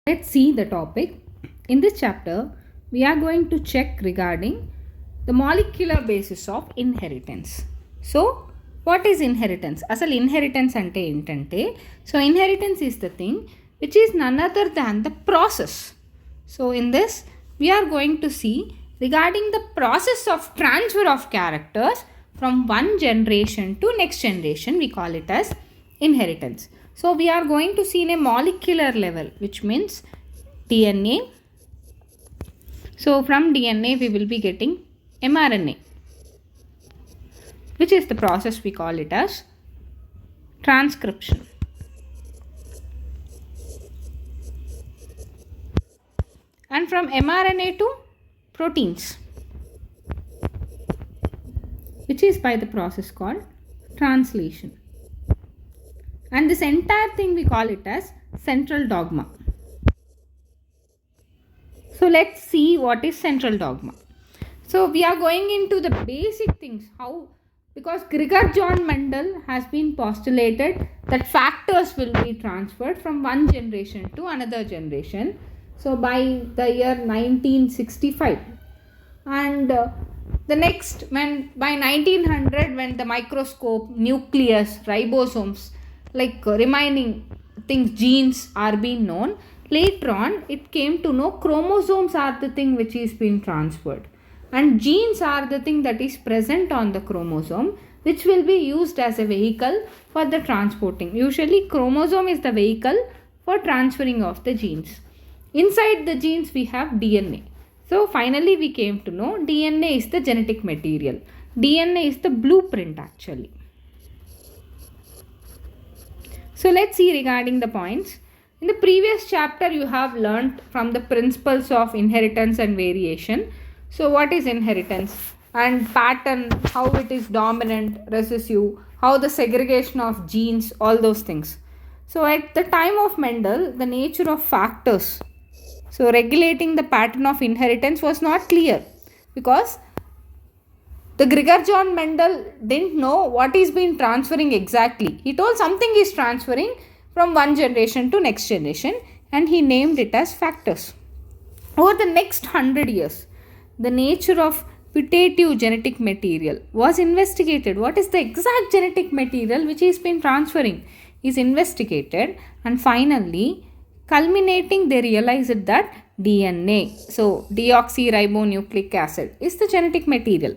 Let's see the topic. In this chapter, we are going to check regarding the molecular basis of inheritance. So, what is inheritance? Asal inheritance ante entante. So, inheritance is the thing which is none other than the process. So, in this, we are going to see regarding the process of transfer of characters from one generation to next generation. We call it as inheritance. So, we are going to see in a molecular level, which means DNA. So, from DNA, we will be getting mRNA, which is the process we call it as transcription. And from mRNA to proteins, which is by the process called translation. And this entire thing we call it as central dogma. So let's see what is central dogma. So we are going into the basic things, how, because Gregor John Mendel has been postulated that factors will be transferred from one generation to another generation. So by the year 1965, and the next, when by 1900, when the microscope, nucleus, ribosomes, like remaining things, genes are being known, later on it came to know chromosomes are the thing which is being transferred, and genes are the thing that is present on the chromosome, which will be used as a vehicle for the transporting. Usually chromosome is the vehicle for transferring of the genes. Inside the genes we have DNA. So finally we came to know DNA is the genetic material. DNA is the blueprint actually. So let's see regarding the points. In the previous chapter you have learnt from the principles of inheritance and variation. So what is inheritance and pattern, how it is dominant, recessive, how the segregation of genes, all those things. So at the time of Mendel, the nature of factors, so regulating the pattern of inheritance was not clear, because the Gregor John Mendel didn't know what is being transferring exactly. He told something is transferring from one generation to next generation, and he named it as factors. Over the next 100 years, the nature of putative genetic material was investigated. What is the exact genetic material which is been transferring is investigated, and finally culminating they realized that DNA, so deoxyribonucleic acid, is the genetic material.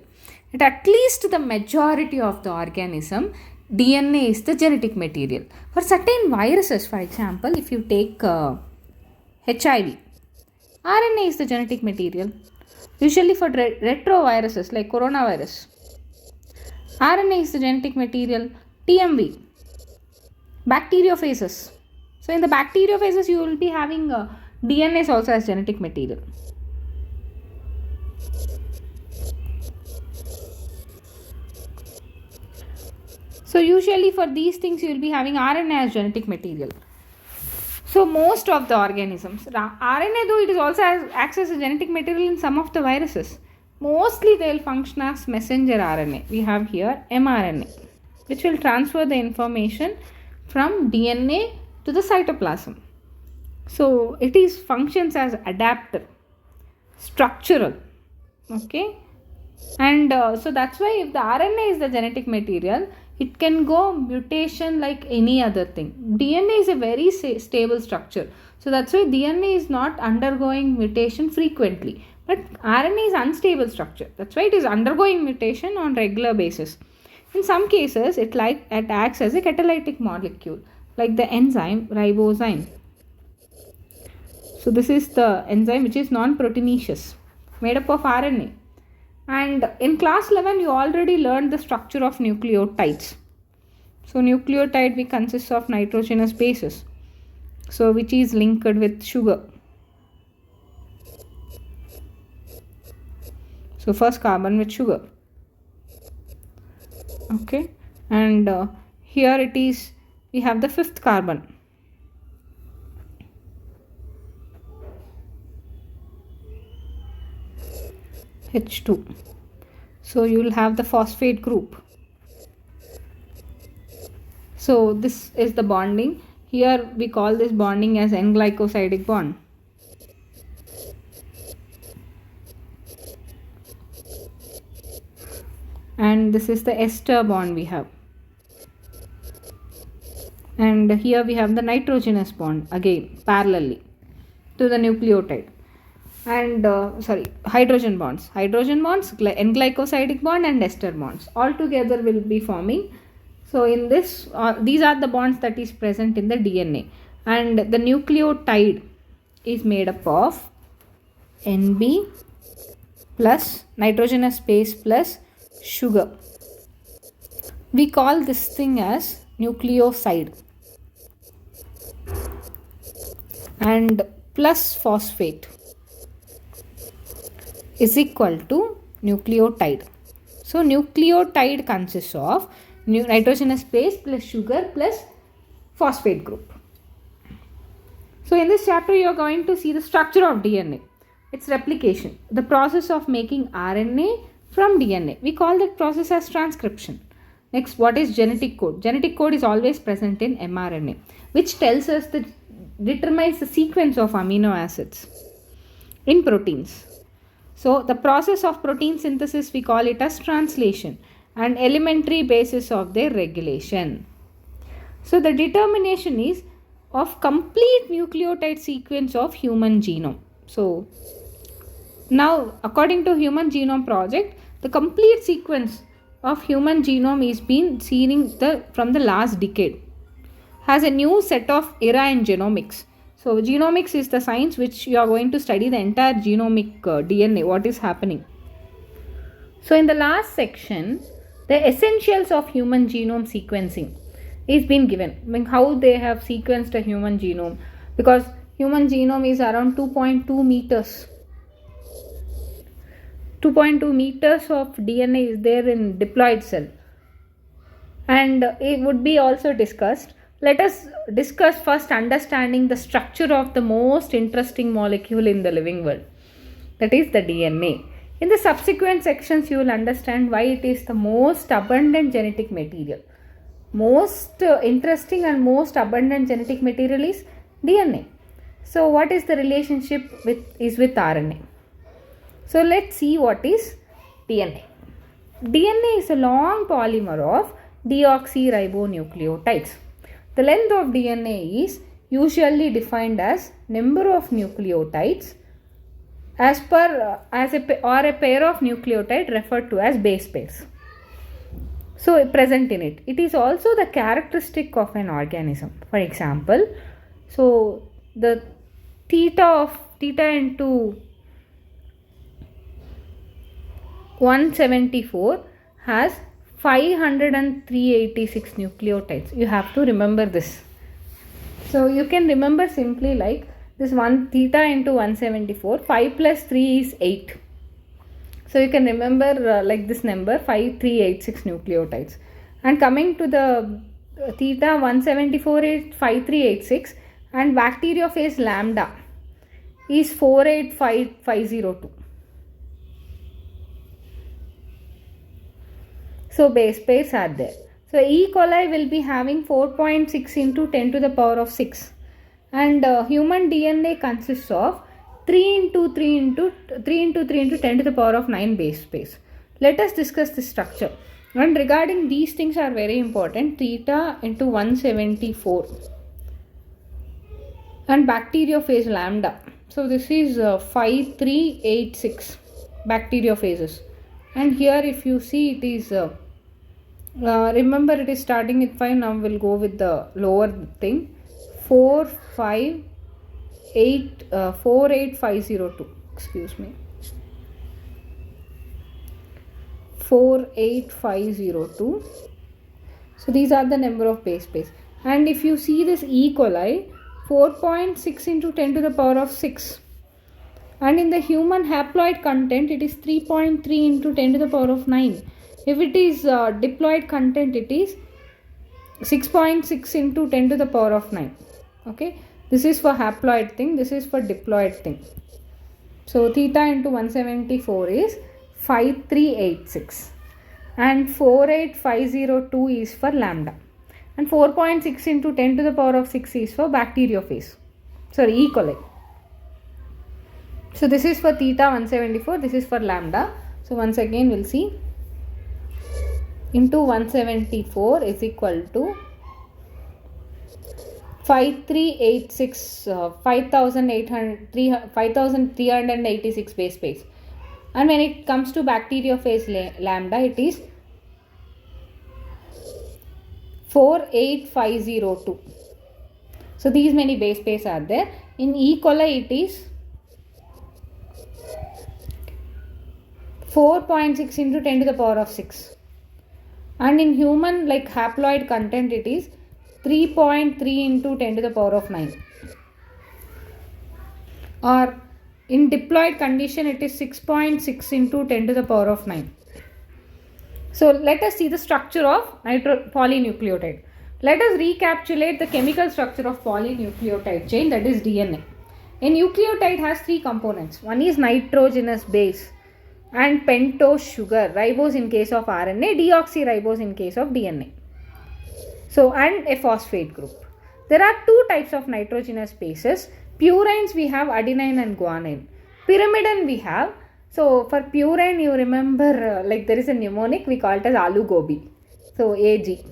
At least the majority of the organism, DNA is the genetic material. For certain viruses, for example, if you take HIV, RNA is the genetic material. Usually for retroviruses like coronavirus, RNA is the genetic material. TMV, bacteriophages. So in the bacteriophages you will be having DNA also as genetic material. So usually for these things you will be having RNA as genetic material. So most of the organisms, RNA though it is also acts as a genetic material in some of the viruses, mostly they will function as messenger RNA. We have here mRNA, which will transfer the information from DNA to the cytoplasm. So it is functions as adapter, structural, okay, and so that's why if the RNA is the genetic material, it can go mutation like any other thing. DNA is a very stable structure, so that's why DNA is not undergoing mutation frequently, but RNA is unstable structure, that's why it is undergoing mutation on regular basis. In some cases it acts as a catalytic molecule, like the enzyme ribozyme. So this is the enzyme which is non-proteinaceous, made up of RNA. And in class 11 you already learned the structure of nucleotides. So nucleotide we consists of nitrogenous bases, so which is linked with sugar. So first carbon with sugar, okay, and here it is, we have the fifth carbon. H2. So you will have the phosphate group. So this is the bonding. Here we call this bonding as N-glycosidic bond. And this is the ester bond we have. And here we have the nitrogenous bond again parallelly to the nucleotide. And hydrogen bonds, N-glycosidic bond and ester bonds all together will be forming. So in this, these are the bonds that is present in the DNA, and the nucleotide is made up of NB plus nitrogenous base plus sugar. We call this thing as nucleoside, and plus phosphate is equal to nucleotide. So nucleotide consists of nitrogenous base plus sugar plus phosphate group. So in this chapter you are going to see the structure of DNA, its replication, the process of making RNA from DNA. We call that process as transcription. Next, what is genetic code? Genetic code is always present in mRNA, which determines the sequence of amino acids in proteins. So the process of protein synthesis, we call it as translation, and elementary basis of their regulation. So the determination is of complete nucleotide sequence of human genome. So now according to Human Genome Project, the complete sequence of human genome is being seen from the last decade, has a new set of era in genomics. So genomics is the science which you are going to study the entire genomic DNA, what is happening. So in the last section, the essentials of human genome sequencing is being given. I mean, how they have sequenced a human genome, because human genome is around 2.2 meters. 2.2 meters of DNA is there in diploid cell, and it would be also discussed. Let us discuss first understanding the structure of the most interesting molecule in the living world, that is the DNA. In the subsequent sections, you will understand why it is the most abundant genetic material. Most interesting and most abundant genetic material is DNA. So what is the relationship with RNA? So let's see what is DNA. DNA is a long polymer of deoxyribonucleotides. The length of DNA is usually defined as number of nucleotides a pair of nucleotide referred to as base pairs. So present in it. It is also the characteristic of an organism. For example, so the theta into 174 has 586 nucleotides. You have to remember this. So you can remember simply like this: 1 theta into 174, 5 plus 3 is 8. So you can remember like this number, 5386 nucleotides. And coming to the theta 174 is 5386, and bacteriophage lambda is 48502. So base pairs are there. So E. coli will be having 4.6 into 10 to the power of 6. And human DNA consists of 3 into 3 into 10 to the power of 9 base pairs. Let us discuss this structure. And regarding these things are very important. Theta into 174 and bacteriophage lambda. So this is 5386 bacteriophages. And here if you see, it is remember it is starting with 5. Now we'll go with the lower thing, 48502. Excuse me, 48502. So these are the number of base pairs. And if you see this E. coli, 4.6 into 10 to the power of 6. And in the human haploid content, it is 3.3 into 10 to the power of 9. If it is diploid content, it is 6.6 into 10 to the power of 9. Okay, this is for haploid thing, this is for diploid thing. So theta into 174 is 5386 and 48502 is for lambda. and 4.6 into 10 to the power of 6 is for bacteriophage. Sorry, E. coli. So this is for theta 174, this is for lambda. So once again we'll see, into 174 is equal to 5386, 5386 base pairs. And when it comes to bacteriophage lambda, it is 48502. So these many base pairs are there. In E. coli it is 4.6 into 10 to the power of 6. And in human like haploid content it is 3.3 into 10 to the power of 9. Or in diploid condition it is 6.6 into 10 to the power of 9. So let us see the structure of polynucleotide. Let us recapitulate the chemical structure of polynucleotide chain, that is DNA. A nucleotide has three components. One is nitrogenous base and pentose sugar, ribose in case of RNA, deoxyribose in case of DNA. So, and a phosphate group. There are two types of nitrogenous bases. Purines we have adenine and guanine. Pyrimidine we have, so for purine you remember like there is a mnemonic, we call it as aloo gobi. So AG.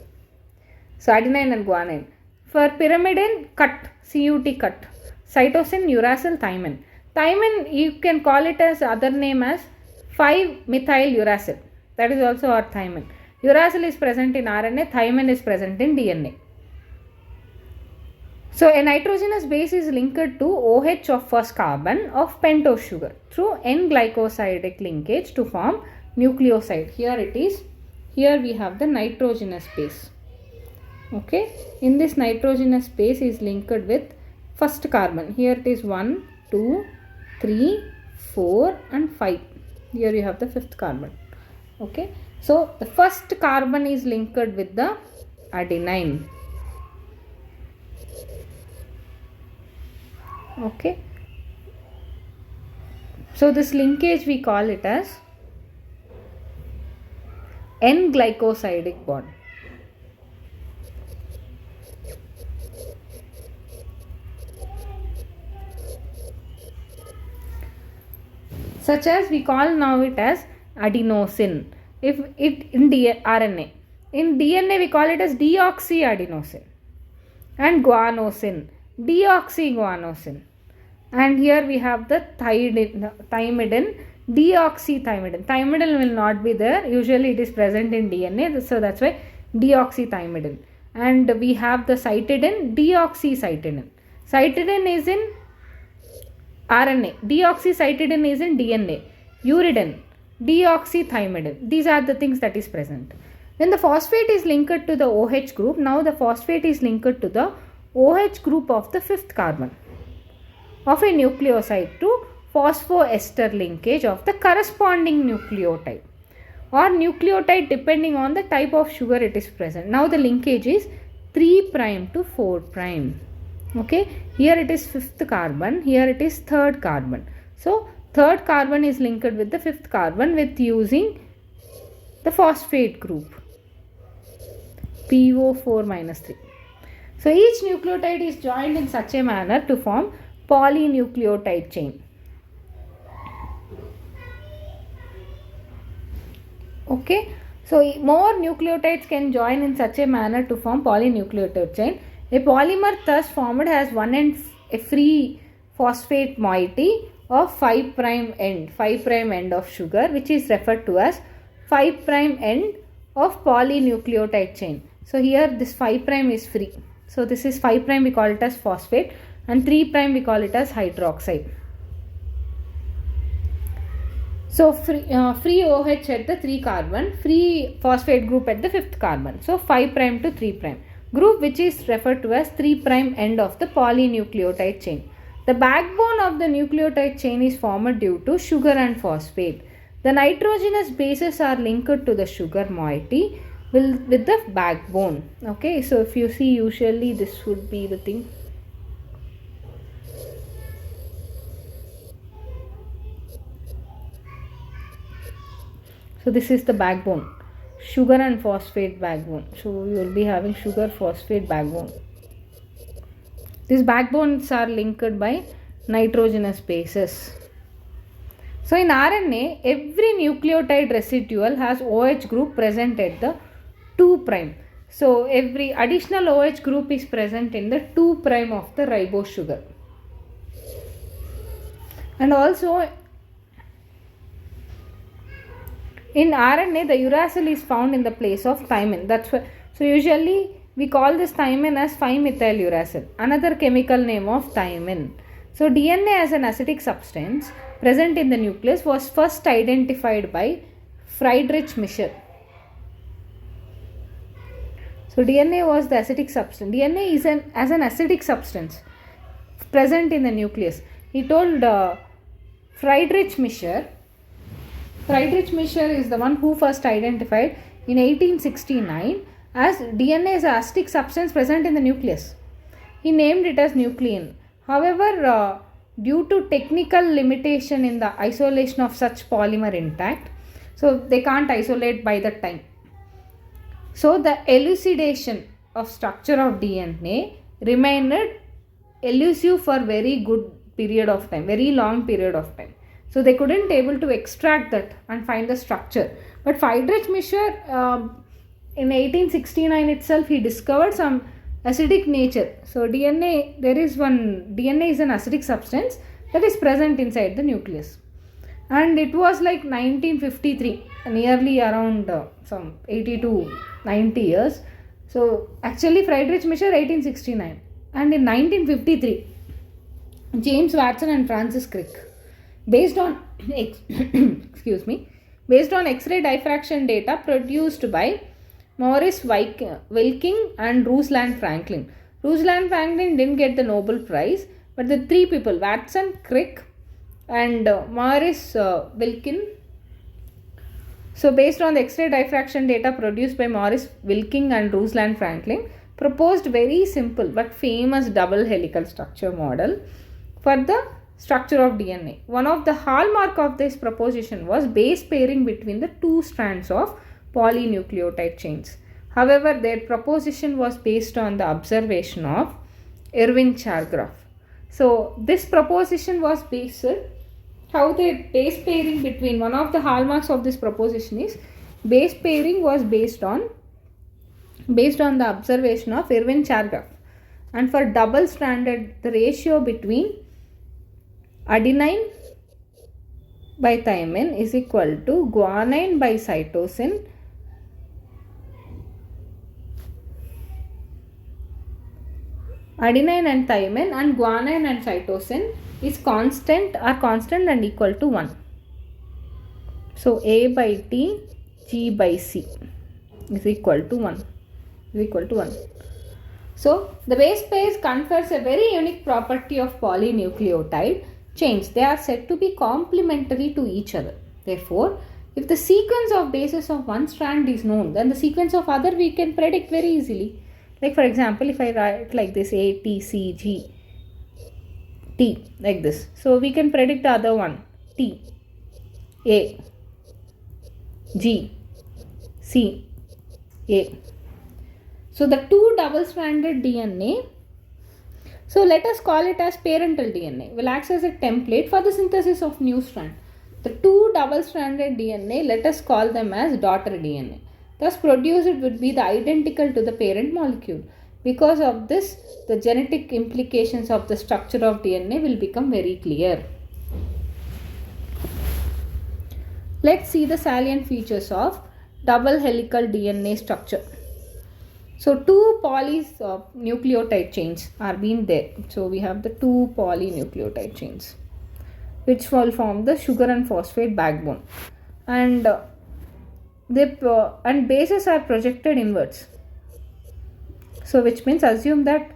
So adenine and guanine. For pyrimidine, cut, CUT cut. Cytosine, uracil, thymine. Thymine you can call it as other name as 5-methyl uracil. That is also our thymine. Uracil is present in RNA, thymine is present in DNA. So a nitrogenous base is linked to OH of first carbon of pentose sugar through N-glycosidic linkage to form nucleoside. Here it is. Here we have the nitrogenous base. Okay. In this nitrogenous base is linked with first carbon. Here it is 1, 2, 3, 4 and 5. Here you have the fifth carbon. Okay. So the first carbon is linked with the adenine. Okay. So this linkage we call it as N-glycosidic bond. Such as we call now it as adenosine. If it in RNA. In DNA we call it as deoxyadenosine and guanosine, deoxyguanosine. And here we have the thymidine, deoxythymidine. Thymidine will not be there. Usually it is present in DNA. So that's why deoxythymidine. And we have the cytidine, deoxycytidine. Cytidine is in RNA. Deoxycytidine is in DNA. Uridine, deoxythymidine. These are the things that is present. When the phosphate is linked to the OH group, now the phosphate is linked to the OH group of the fifth carbon of a nucleoside to phosphoester linkage of the corresponding nucleotide or nucleotide depending on the type of sugar it is present. Now the linkage is 3' to 4'. Okay, here it is fifth carbon, here it is third carbon. So third carbon is linked with the fifth carbon with using the phosphate group PO4 - 3. So each nucleotide is joined in such a manner to form polynucleotide chain. Okay, so more nucleotides can join in such a manner to form polynucleotide chain. A polymer thus formed has one end a free phosphate moiety of 5' end of sugar, which is referred to as 5' end of polynucleotide chain. So here this 5' is free. So this is 5' we call it as phosphate and 3' we call it as hydroxide. So free OH at the 3 carbon, free phosphate group at the 5th carbon. So 5' to 3'. Group which is referred to as 3' end of the polynucleotide chain. The backbone of the nucleotide chain is formed due to sugar and phosphate. The nitrogenous bases are linked to the sugar moiety with the backbone. Okay, so if you see, usually this would be the thing. So this is the backbone. sugar and phosphate backbone. So you will be having sugar phosphate backbone. These backbones are linked by nitrogenous bases. So in RNA, every nucleotide residual has OH group present at the 2 prime. So every additional OH group is present in the 2 prime of the ribose sugar. And also in RNA, the uracil is found in the place of thymine. That's why. So usually we call this thymine as 5-methyl uracil, another chemical name of thymine. So DNA as an acidic substance present in the nucleus was first identified by Friedrich Mischer. So DNA was the acidic substance. DNA is as an acidic substance present in the nucleus. He told Friedrich Mischer. Friedrich Mischer is the one who first identified in 1869 as DNA is an acidic substance present in the nucleus. He named it as nuclein. However, due to technical limitation in the isolation of such polymer intact, so they can't isolate by that time. So the elucidation of structure of DNA remained elusive for very good period of time, very long period of time. So they couldn't able to extract that and find the structure. But Friedrich Mischer in 1869 itself, he discovered some acidic nature. So DNA is an acidic substance that is present inside the nucleus. And it was like 1953, nearly around some 80 to 90 years. So actually Friedrich Mischer 1869, and in 1953 James Watson and Francis Crick, based on based on X-ray diffraction data produced by Maurice Wilking and Rosalind Franklin. Rosalind Franklin didn't get the Nobel Prize, but the three people, Watson, Crick and Maurice Wilkin. So based on the X-ray diffraction data produced by Maurice Wilking and Rosalind Franklin, proposed very simple but famous double helical structure model for the structure of DNA. One of the hallmark of this proposition was base pairing between the two strands of polynucleotide chains. However, their proposition was based on the observation of Irving Chargaff. So this proposition was based, how the base pairing between, one of the hallmarks of this proposition is base pairing was based on the observation of Irving Chargaff. And for double stranded, the ratio between adenine by thymine is equal to guanine by cytosine adenine and thymine and guanine and cytosine is constant and equal to 1. So A by T, G by C is equal to 1. So the base pairs confers a very unique property of polynucleotide chains. They are said to be complementary to each other. Therefore, if the sequence of bases of one strand is known, then the sequence of other we can predict very easily. Like for example, if I write like this A, T, C, G, T like this. So we can predict the other one, T, A, G, C, A. So the two double-stranded DNA, so let us call it as parental DNA, will act as a template for the synthesis of new strand. The two double-stranded DNA, let us call them as daughter DNA. Thus produced would be the identical to the parent molecule. Because of this, the genetic implications of the structure of DNA will become very clear. Let's see the salient features of double helical DNA structure. So two polynucleotide chains are being there. So we have the two polynucleotide chains which will form the sugar and phosphate backbone, and bases are projected inwards. So which means assume that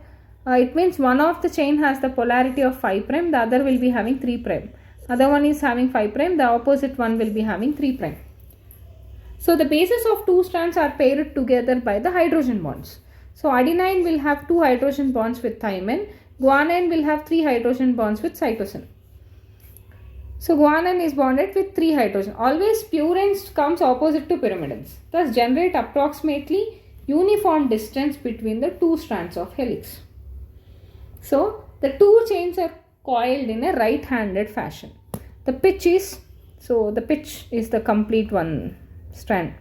it means one of the chain has the polarity of 5 prime, the other will be having 3 prime. Other one is having 5 prime, the opposite one will be having 3 prime. So the bases of two strands are paired together by the hydrogen bonds. So adenine will have 2 hydrogen bonds with thymine, guanine will have 3 hydrogen bonds with cytosine. So guanine is bonded with 3 hydrogen. Always purines comes opposite to pyrimidines. Thus generate approximately uniform distance between the 2 strands of helix. So the 2 chains are coiled in a right-handed fashion. The pitch is the complete one strand.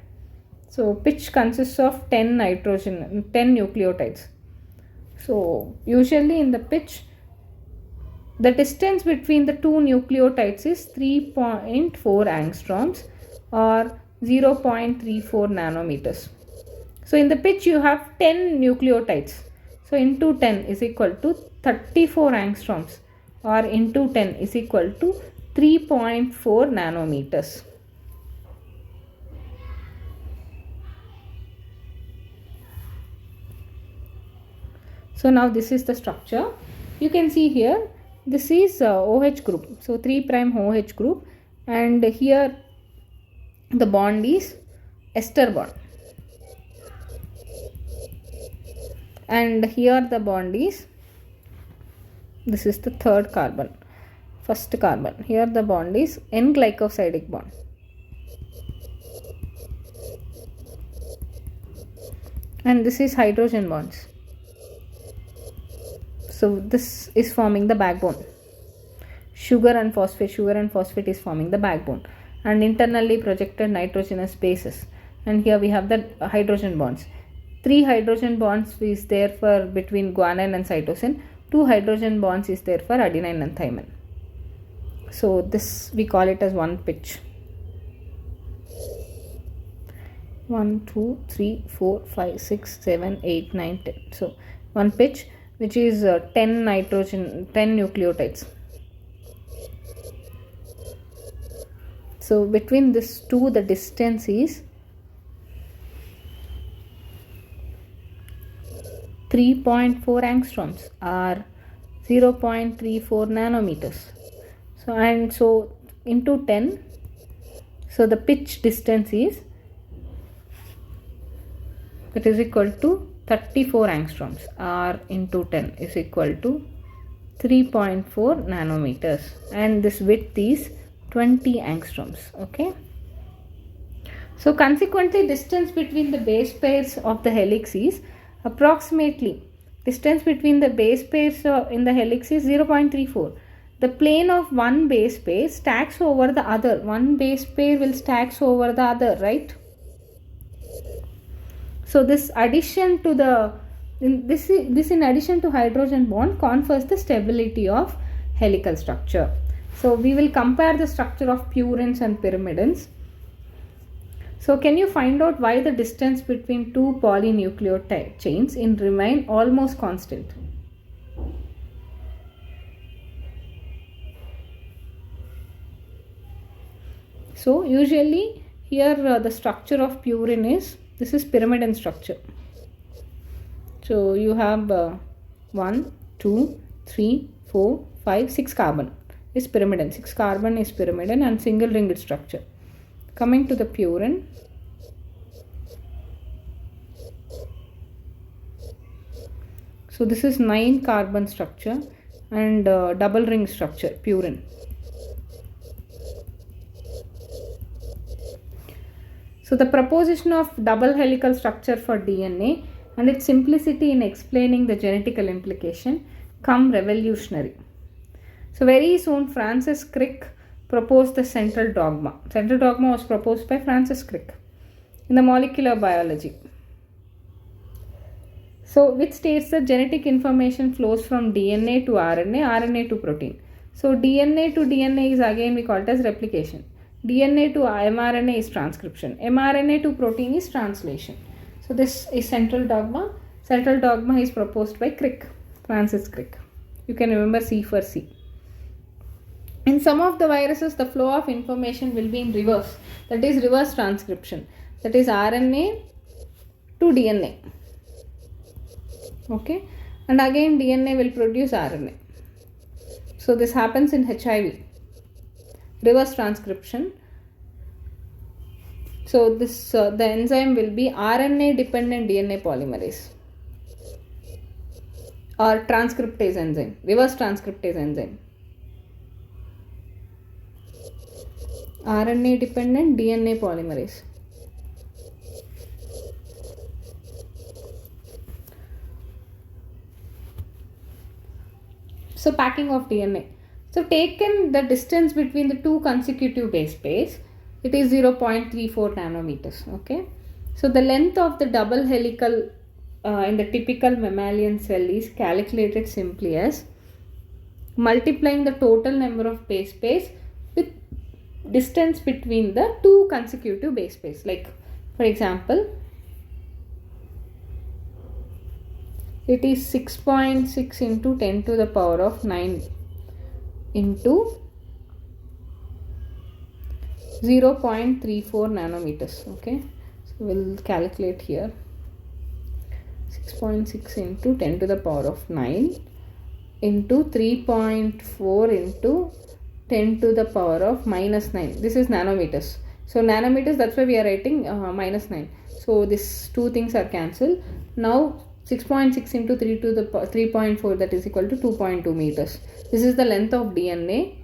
So pitch consists of 10 nucleotides. So usually in the pitch, the distance between the 2 nucleotides is 3.4 angstroms or 0.34 nanometers. So in the pitch you have 10 nucleotides. So into 10 is equal to 34 angstroms or into 10 is equal to 3.4 nanometers. So now this is the structure. You can see here this is OH group. So 3' OH group, and here the bond is ester bond. And here the bond is, this is the third carbon, first carbon. Here the bond is N-glycosidic bond. And this is hydrogen bonds. So this is forming the backbone. Sugar and phosphate is forming the backbone. And internally projected nitrogenous bases. And here we have the hydrogen bonds. 3 hydrogen bonds is there for between guanine and cytosine. 2 hydrogen bonds is there for adenine and thymine. So this we call it as one pitch. 1, 2, 3, 4, 5, 6, 7, 8, 9, 10. So one pitch, which is 10 nucleotides. So between these two, the distance is 3.4 angstroms or 0.34 nanometers. So into 10, so the pitch distance is, that is equal to 34 angstroms or into 10 is equal to 3.4 nanometers, and this width is 20 angstroms. Okay. So consequently, distance between the base pairs of the helix is approximately, distance between the base pairs in the helix is 0.34. The plane of one base pair stacks over the other. One base pair will stacks over the other, right? So this addition to the this in addition to hydrogen bond confers the stability of helical structure. So we will compare the structure of purines and pyrimidines. So can you find out why the distance between two polynucleotide chains remain almost constant? So usually here the structure of purine is, this is pyrimidine structure. So you have 1, 2, 3, 4, 5, 6 carbon is pyrimidine. 6 carbon is pyrimidine and single ringed structure. Coming to the purine, so this is 9 carbon structure and double ring structure, purine. So the proposition of double helical structure for DNA and its simplicity in explaining the genetical implication come revolutionary. So very soon Francis Crick proposed the central dogma. Central dogma was proposed by Francis Crick in the molecular biology. So which states that genetic information flows from DNA to RNA, RNA to protein. So DNA to DNA is again we call it as replication. DNA to mRNA is transcription. mRNA to protein is translation. So this is central dogma. Central dogma is proposed by Crick, Francis Crick. You can remember C for C. In some of the viruses, the flow of information will be in reverse. That is reverse transcription. That is RNA to DNA. Okay. And again DNA will produce RNA. So this happens in HIV. Reverse transcription. So this the enzyme will be RNA dependent DNA polymerase or transcriptase enzyme, reverse transcriptase enzyme. RNA dependent DNA polymerase. So packing of DNA. So taken the distance between the two consecutive base pairs, it is 0.34 nanometers. Okay. So the length of the double helical in the typical mammalian cell is calculated simply as multiplying the total number of base pairs with distance between the two consecutive base pairs. Like for example, it is 6.6 into 10 to the power of 9 into 0.34 nanometers. Okay, so we'll calculate here. 6.6 into 10 to the power of 9 into 3.4 into 10 to the power of minus 9. This is nanometers. So nanometers, that's why we are writing minus 9. So these two things are cancelled. Now 6.6 into 3 to the 3.4, that is equal to 2.2 meters. This is the length of DNA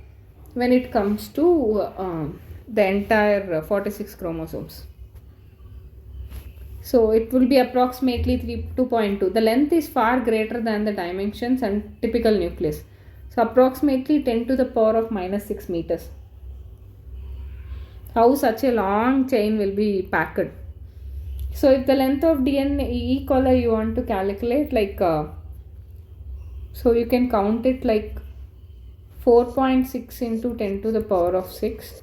when it comes to the entire 46 chromosomes. So it will be approximately 2.2. The length is far greater than the dimensions and typical nucleus. So approximately 10 to the power of minus 6 meters. How such a long chain will be packed? So if the length of DNA E. coli you want to calculate, like so you can count it like 4.6 into 10 to the power of 6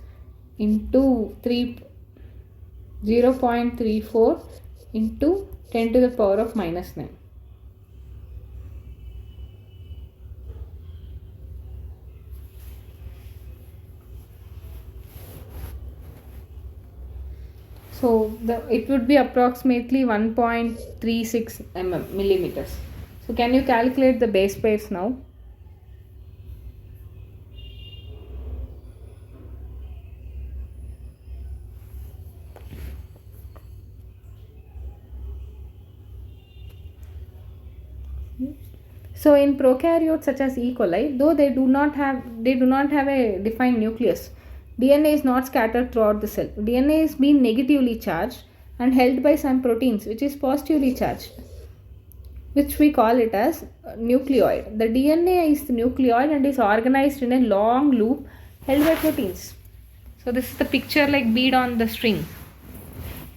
into 0.34 into 10 to the power of minus 9. So it would be approximately 1.36 millimeters. So can you calculate the base pairs now? So in prokaryotes such as E. coli, though they do not have a defined nucleus, DNA is not scattered throughout the cell. DNA is being negatively charged and held by some proteins which is positively charged, which we call it as nucleoid. The DNA is the nucleoid and is organized in a long loop held by proteins. So this is the picture like bead on the string.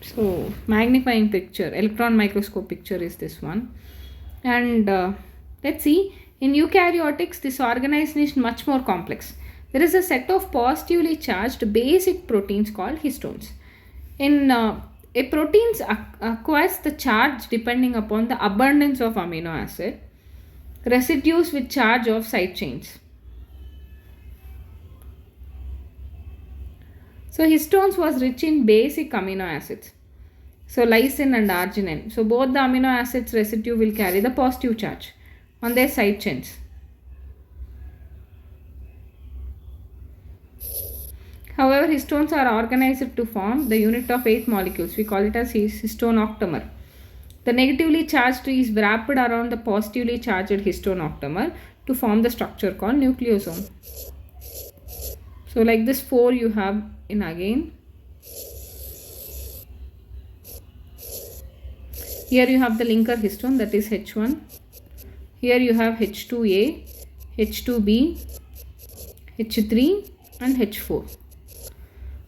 So magnifying picture, electron microscope picture is this one. And let's see, in eukaryotics this organization is much more complex. There is a set of positively charged basic proteins called histones. In a proteins acquires the charge depending upon the abundance of amino acid, residues with charge of side chains. So histones was rich in basic amino acids. So lysine and arginine. So both the amino acids residue will carry the positive charge on their side chains. However, histones are organized to form the unit of 8 molecules. We call it as histone octamer. The negatively charged tree is wrapped around the positively charged histone octamer to form the structure called nucleosome. So like this 4 you have in again. Here you have the linker histone, that is H1. Here you have H2A, H2B, H3 and H4.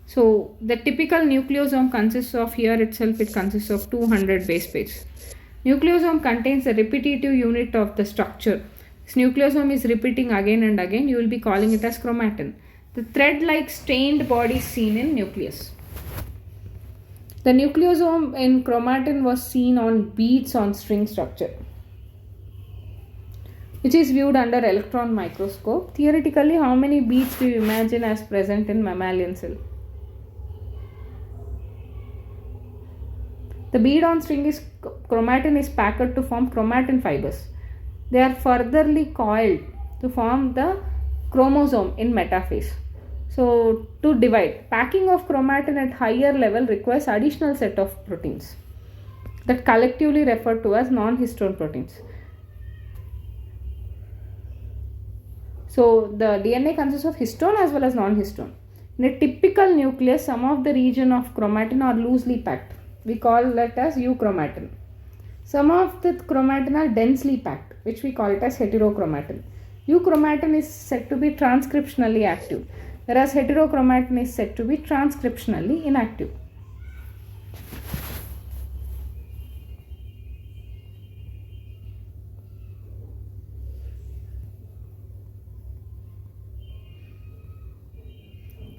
So the typical nucleosome consists of, here itself it consists of 200 base pairs. Nucleosome contains a repetitive unit of the structure. This nucleosome is repeating again and again. You will be calling it as chromatin. The thread-like stained body seen in nucleus. The nucleosome in chromatin was seen on beads on string structure, which is viewed under electron microscope. Theoretically, how many beads do you imagine as present in mammalian cell? The bead on string is chromatin is packed to form chromatin fibers. They are furtherly coiled to form the chromosome in metaphase. So to divide, packing of chromatin at higher level requires additional set of proteins that collectively referred to as non-histone proteins. So the DNA consists of histone as well as non-histone. In a typical nucleus, some of the region of chromatin are loosely packed. We call that as euchromatin. Some of the chromatin are densely packed, which we call it as heterochromatin. Euchromatin is said to be transcriptionally active, whereas heterochromatin is said to be transcriptionally inactive.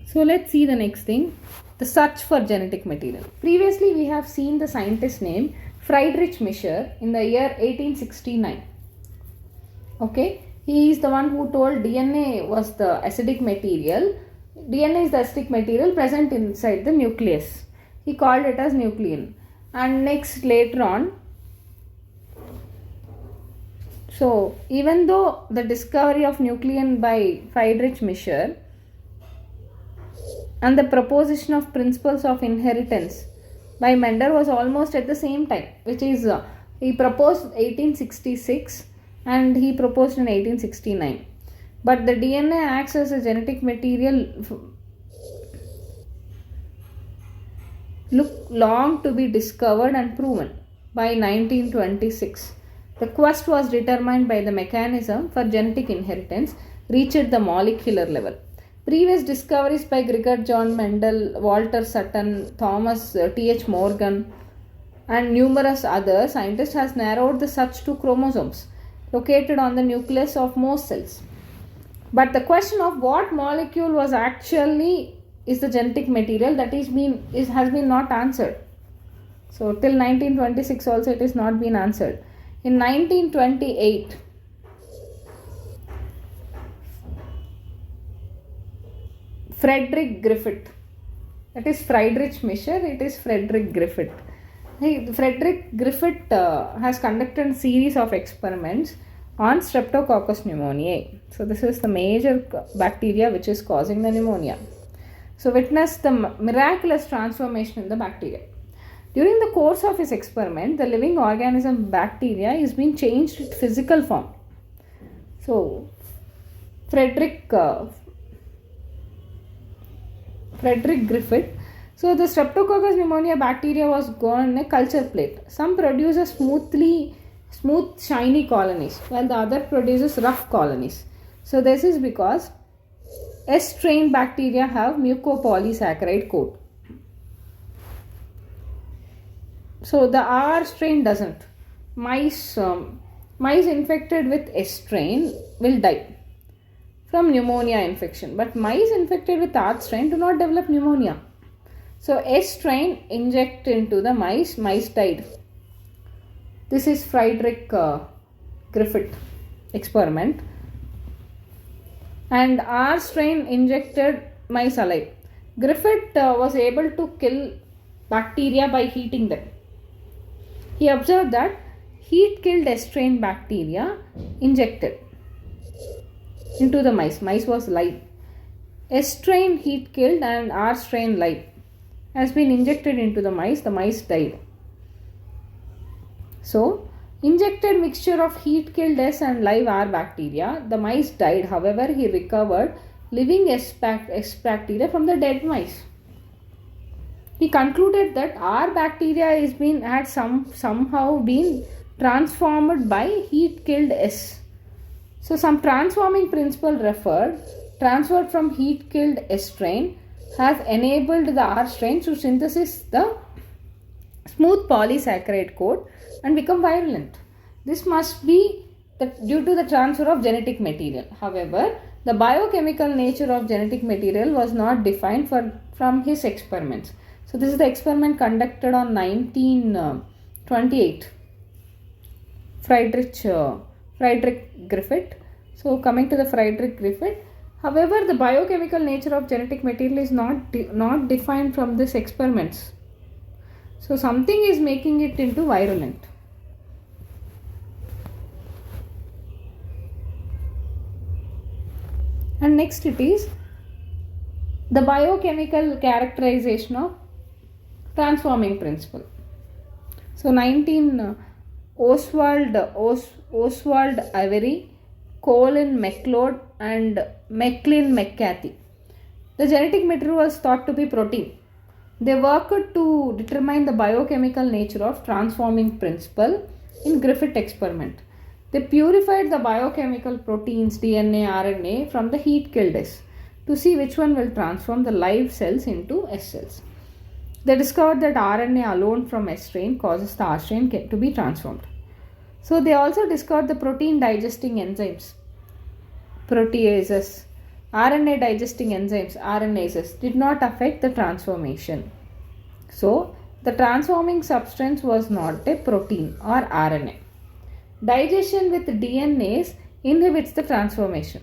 So let's see the next thing, the search for genetic material. Previously we have seen the scientist name Friedrich Mischer in the year 1869. Okay, he is the one who told DNA was the acidic material. DNA is the acidic material present inside the nucleus. He called it as nuclein. And next, later on, so even though the discovery of nuclein by Friedrich Mischer and the proposition of principles of inheritance by Mendel was almost at the same time, which is he proposed 1866 and he proposed in 1869. But the DNA acts as a genetic material long to be discovered and proven. By 1926, the quest was determined by the mechanism for genetic inheritance reached the molecular level. Previous discoveries by Gregor John Mendel, Walter Sutton, Thomas T.H. Morgan and numerous other scientists has narrowed the search to chromosomes located on the nucleus of most cells. But the question of what molecule was actually is the genetic material that has been not answered. So till 1926 also it is not been answered. In 1928, Frederick Griffith, that is Friedrich Mischer, it is Frederick Griffith. Frederick Griffith has conducted a series of experiments on Streptococcus pneumoniae. So this is the major bacteria which is causing the pneumonia. So witnessed the miraculous transformation in the bacteria. During the course of his experiment, the living organism bacteria is being changed its physical form. So Frederick Griffith. So the Streptococcus pneumoniae bacteria was grown in a culture plate. Some produces smooth shiny colonies while the other produces rough colonies. So this is because S strain bacteria have mucopolysaccharide coat. So the R strain doesn't. Mice infected with S strain will die from pneumonia infection, but mice infected with R strain do not develop pneumonia. So S strain injected into the mice died. This is Frederick Griffith experiment. And R strain injected mice alive. Griffith was able to kill bacteria by heating them. He observed that heat killed S strain bacteria injected into the mice. Mice was live. S strain heat killed and R strain live has been injected into the mice died. So, injected mixture of heat killed S and live R bacteria, the mice died. However, he recovered living S bacteria from the dead mice. He concluded that R bacteria had somehow been transformed by heat killed S. So some transforming principle transferred from heat killed S strain has enabled the R strain to synthesize the smooth polysaccharide coat and become virulent. This must be due to the transfer of genetic material. However, the biochemical nature of genetic material was not defined from his experiments. So this is the experiment conducted on 1928. Friedrich Griffith. So coming to the Friedrich Griffith. However, the biochemical nature of genetic material is not defined from this experiments. So something is making it into virulent. And next it is the biochemical characterization of transforming principle. So Oswald Avery, Colin MacLeod and McLean McCarthy The genetic material was thought to be protein. They worked to determine the biochemical nature of transforming principle in Griffith experiment. They purified the biochemical proteins DNA, RNA from the heat killed S to see which one will transform the live cells into S cells. They discovered that RNA alone from S strain causes the R strain to be transformed. So they also discovered the protein digesting enzymes, proteases, RNA digesting enzymes, RNases, did not affect the transformation. So the transforming substance was not a protein or RNA. Digestion with DNAs inhibits the transformation,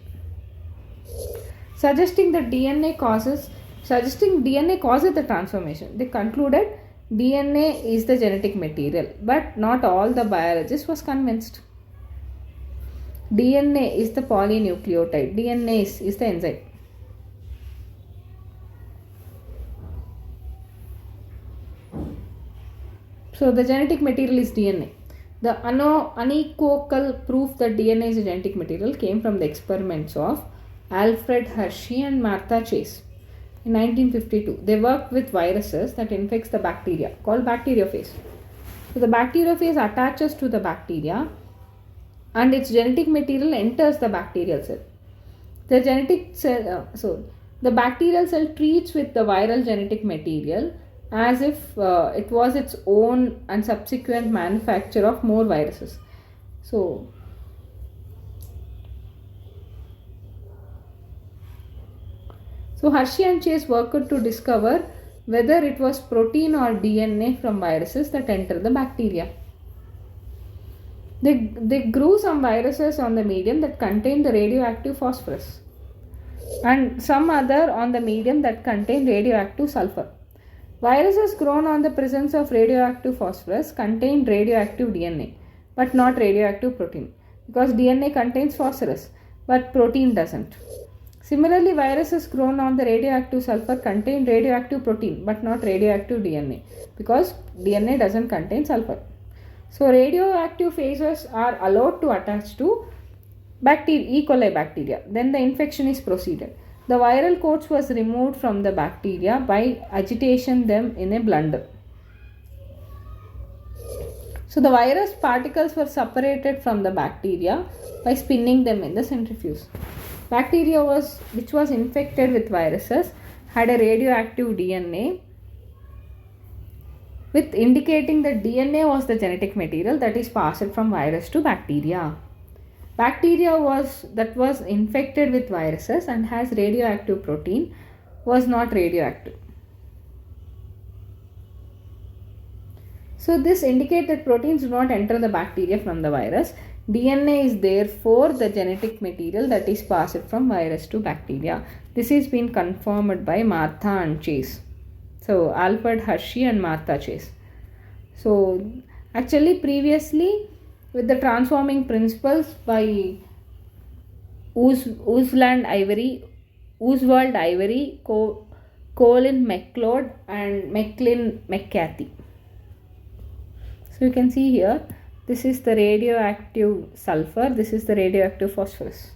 suggesting DNA causes the transformation. They concluded DNA is the genetic material, but not all the biologists was convinced. DNA is the polynucleotide. DNA is the enzyme. So the genetic material is DNA. The unequivocal proof that DNA is a genetic material came from the experiments of Alfred Hershey and Martha Chase. In 1952, they worked with viruses that infects the bacteria called bacteriophage. So the bacteriophage attaches to the bacteria and its genetic material enters the bacterial cell. The the bacterial cell treats with the viral genetic material as if it was its own and subsequent manufacture of more viruses. So Hershey and Chase worked to discover whether it was protein or DNA from viruses that enter the bacteria. They grew some viruses on the medium that contained the radioactive phosphorus and some other on the medium that contained radioactive sulfur. Viruses grown on the presence of radioactive phosphorus contain radioactive DNA but not radioactive protein, because DNA contains phosphorus but protein doesn't. Similarly, viruses grown on the radioactive sulfur contain radioactive protein but not radioactive DNA, because DNA doesn't contain sulfur. So radioactive phases are allowed to attach to E. coli bacteria. Then the infection is proceeded. The viral coats was removed from the bacteria by agitation them in a blender. So the virus particles were separated from the bacteria by spinning them in the centrifuge. Bacteria which was infected with viruses had a radioactive DNA, with indicating that DNA was the genetic material that is passed from virus to bacteria. Bacteria that was infected with viruses and has radioactive protein was not radioactive. So this indicates that proteins do not enter the bacteria from the virus. DNA is therefore the genetic material that is passed from virus to bacteria. This has been confirmed by Martha and Chase. So Alfred Hershey and Martha Chase. So actually previously with the transforming principles by Oswald Ivory, Colin MacLeod and Maclean McCarthy. So you can see here, this is the radioactive sulfur, this is the radioactive phosphorus.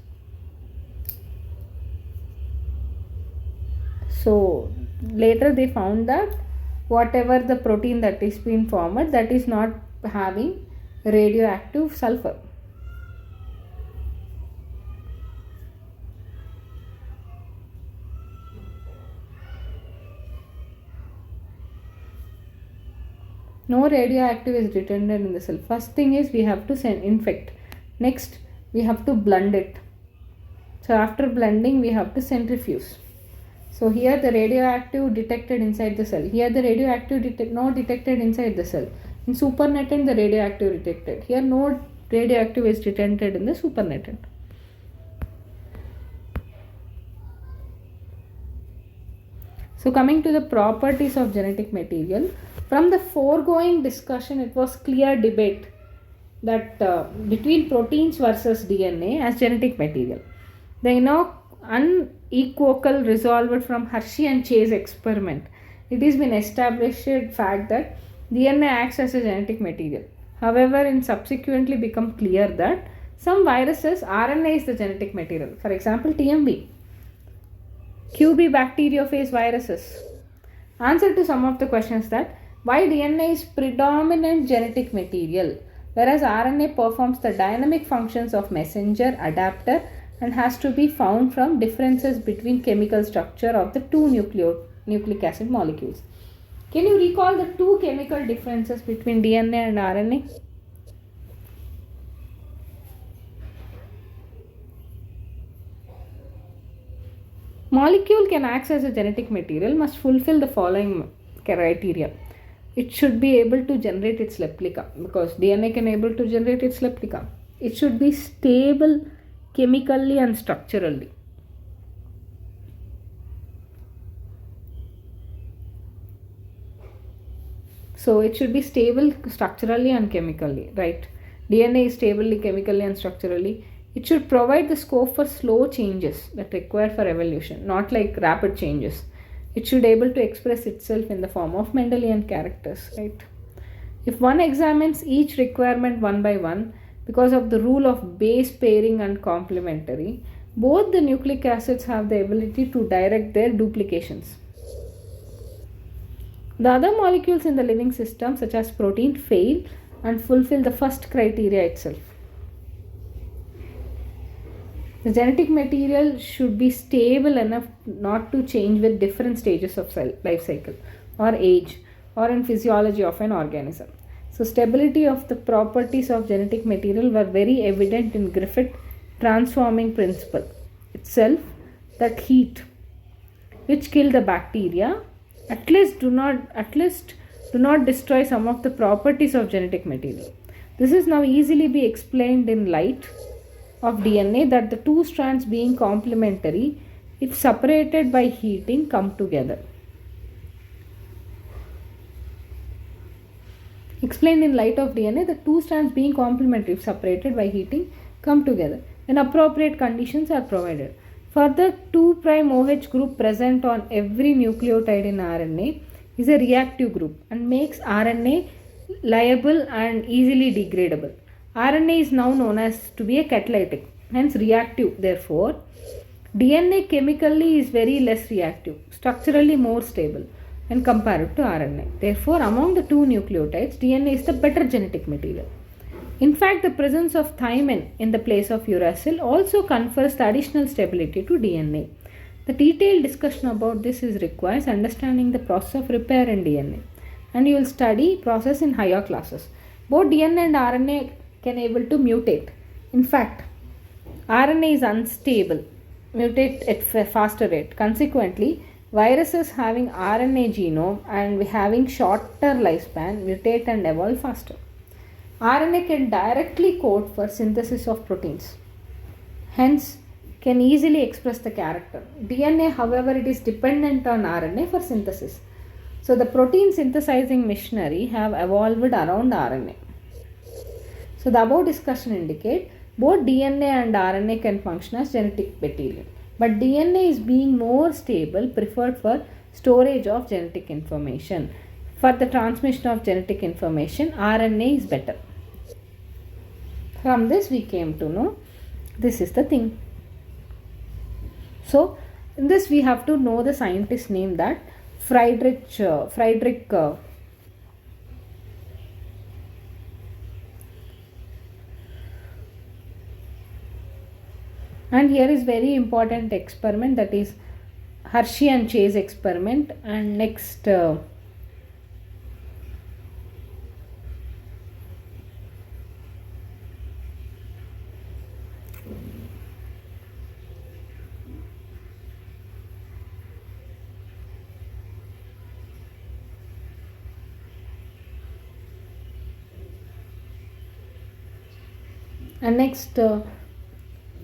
So later they found that whatever the protein that is being formed, that is not having radioactive sulfur. No radioactive is retained in the cell. First thing is we have to infect. Next we have to blend it. So after blending we have to centrifuge. So here the radioactive detected inside the cell. Here the radioactive detected inside the cell. In supernatant the radioactive detected. Here no radioactive is detected in the supernatant. So coming to the properties of genetic material, from the foregoing discussion it was clear debate that between proteins versus DNA as genetic material. The unequivocal resolved from Hershey and Chase experiment. It has been established fact that DNA acts as a genetic material. However, it subsequently become clear that some viruses RNA is the genetic material. For example, TMV. QB bacteriophage viruses. Answer to some of the questions that why DNA is predominant genetic material, whereas RNA performs the dynamic functions of messenger, adapter, and has to be found from differences between chemical structure of the two nucleic acid molecules. Can you recall the two chemical differences between DNA and RNA? Molecule can act as a genetic material must fulfill the following criteria. It should be able to generate its replica because DNA can able to generate its replica. It should be stable chemically and structurally. So it should be stable structurally and chemically, right? DNA is stably chemically and structurally. It should provide the scope for slow changes that require for evolution, not like rapid changes. It should able to express itself in the form of Mendelian characters, right? If one examines each requirement one by one, because of the rule of base pairing and complementary, both the nucleic acids have the ability to direct their duplications. The other molecules in the living system, such as protein, fail and fulfill the first criteria itself. The genetic material should be stable enough not to change with different stages of life cycle or age or in physiology of an organism. So stability of the properties of genetic material were very evident in Griffith transforming principle itself, that heat which kill the bacteria at least do not destroy some of the properties of genetic material. This is now easily be explained in light of DNA that the two strands being complementary, if separated by heating, come together. Explained in light of DNA, the two strands being complementary, if separated by heating, come together when appropriate conditions are provided. Further, 2' OH group present on every nucleotide in RNA is a reactive group and makes RNA liable and easily degradable. RNA is now known as to be a catalytic, hence reactive. Therefore, DNA chemically is very less reactive, structurally more stable when compared to RNA. Therefore, among the two nucleotides, DNA is the better genetic material. In fact, the presence of thymine in the place of uracil also confers the additional stability to DNA. The detailed discussion about this is requires understanding the process of repair in DNA, and you will study process in higher classes. Both DNA and RNA can able to mutate. In fact, RNA is unstable, mutate at a faster rate. Consequently, viruses having RNA genome and having shorter lifespan mutate and evolve faster. RNA can directly code for synthesis of proteins, hence can easily express the character. DNA, however, it is dependent on RNA for synthesis. So the protein synthesizing machinery have evolved around RNA. So the above discussion indicate both DNA and RNA can function as genetic material, but DNA is being more stable, preferred for storage of genetic information. For the transmission of genetic information, RNA is better. From this we came to know this is the thing. So in this we have to know the scientist name, that Friedrich and here is very important experiment, that is Hershey and Chase experiment. And next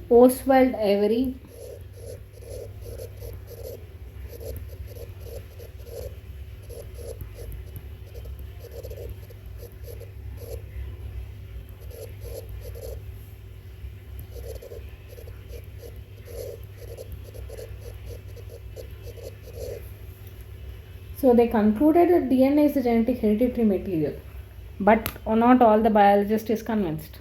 Oswald Avery. So they concluded that DNA is the genetic hereditary material, but not all the biologists is convinced.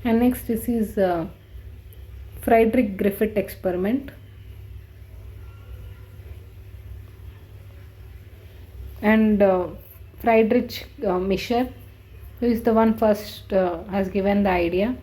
And next, this is Friedrich Griffith experiment. And Friedrich Mischer, who is the one first has given the idea.